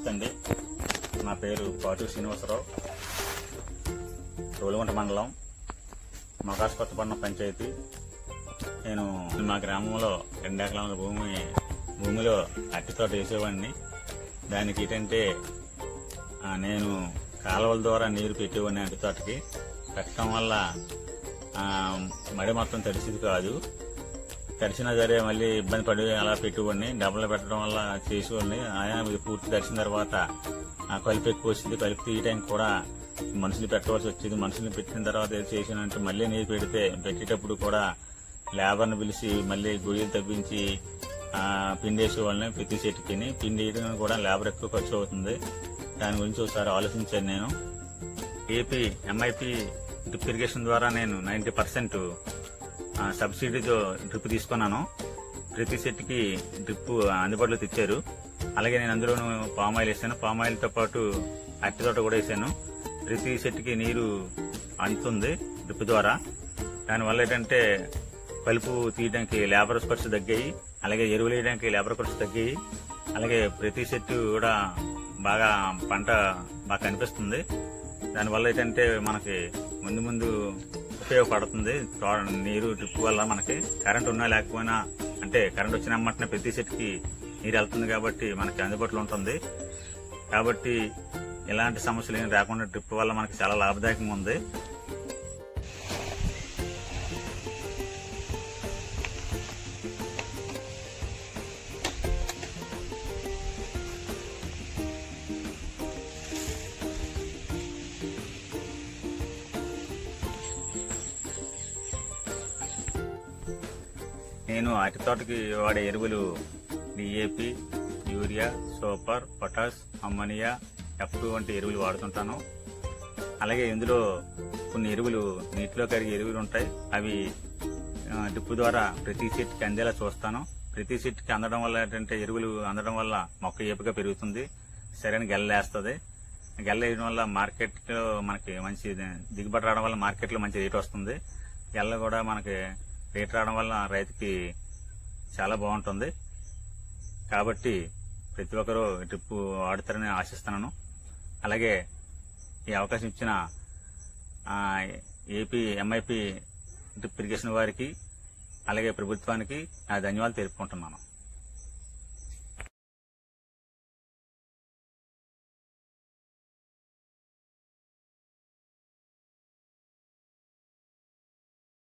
నమస్తే అండి. నా పేరు పాటు శ్రీనివాసరావు, రోలుగుంట మండలం మకాస్ కొత్తపట్నం పంచాయతీ. నేను మా గ్రామంలో 2 ఎకరాల భూమిలో అరటి తోట వేసేవాడిని. దానికి ఏంటంటే నేను కాలువల ద్వారా నీరు పెట్టేవాడిని. అరటి తోటకి పెట్టడం వల్ల మడి మొత్తం తడిసిది కాదు. తడిసినా సరే మళ్ళీ ఇబ్బంది పడి అలా పెట్టేవాడిని. డబ్బులు పెట్టడం వల్ల చేసేవాడిని. ఆయన పూర్తి తడిసిన తర్వాత కలుపు ఎక్కువ వచ్చింది. కలుపు తీయడానికి కూడా మనుషులు పెట్టవలసి వచ్చేది. మనుషులు పెట్టిన తర్వాత చేసినంటే మళ్ళీ నీరు పెట్టేటప్పుడు కూడా లేబర్ని పిలిచి మళ్ళీ గుడిలు తవ్వించి పిండి వేసేవాళ్ళని. ప్రతి చెట్టుకి పిండి వేయడానికి కూడా లేబర్ ఎక్కువ ఖర్చు అవుతుంది. దాని గురించి ఒకసారి ఆలోచించాను. నేను ఏపీ ఎంఐపీ డ్రిప్ ఇరిగేషన్ ద్వారా నేను 90% సబ్సిడీతో డ్రిప్ తీసుకున్నాను. ప్రతి సెట్కి డ్రిప్ అందుబాటులో తెచ్చారు. అలాగే నేను అందులోనూ పామాయిల్ వేసాను. పామాయిల్తో పాటు అరటి తోట కూడా వేసాను. ప్రతి సెట్కి నీరు అందుతుంది డ్రిప్ ద్వారా. దానివల్ల ఏంటంటే కలుపు తీయడానికి లేబర్ ఖర్చు తగ్గాయి. అలాగే ఎరువులు వేయడానికి లేబర్ ఖర్చు తగ్గాయి. అలాగే ప్రతి సెట్ కూడా బాగా పంట బాగా కనిపిస్తుంది. దానివల్ల ఏంటంటే మనకి ముందు ఉపయోగపడుతుంది. నీరు డ్రిప్ వల్ల మనకి కరెంట్ ఉన్నా లేకపోయినా, అంటే కరెంట్ వచ్చిన వెంటనే ప్రతి సెట్కి నీరు వెళ్తుంది కాబట్టి మనకి అందుబాటులో ఉంటుంది. కాబట్టి ఎలాంటి సమస్యలు ఏమి రాకుండా డ్రిప్ వల్ల మనకి చాలా లాభదాయకంగా ఉంది. నేను అరటి తోటకి వాడే ఎరువులు DAP, urea, super, potash, ammonia, F2 వంటి ఎరువులు వాడుతుంటాను. అలాగే ఇందులో కొన్ని ఎరువులు నీటిలో కరిగే ఎరువులు ఉంటాయి. అవి డ్రిప్ ద్వారా ప్రతి చెట్టుకి అందేలా చూస్తాను. ప్రతి చెట్టుకి అందడం వల్ల ఏంటంటే ఎరువులు అందడం వల్ల మొక్క ఏపుగా పెరుగుతుంది. సరైన గెల్లేస్తుంది. గెల్లేయడం వల్ల మార్కెట్లో మనకి మంచి దిగుబడి రావడం వల్ల మార్కెట్లో మంచి రేట్ వస్తుంది. గెల్ల కూడా మనకి రేట్ రావడం వల్ల రైతుకి చాలా బాగుంటుంది. కాబట్టి ప్రతి ఒక్కరూ డ్రిప్ వాడుతారని ఆశిస్తున్నాను. అలాగే ఈ అవకాశం ఇచ్చిన ఏపీ ఎంఐపీ డ్రిప్ ఇరిగేషన్ వారికి అలాగే ప్రభుత్వానికి నా ధన్యవాదాలు తెలుపుకుంటున్నాను.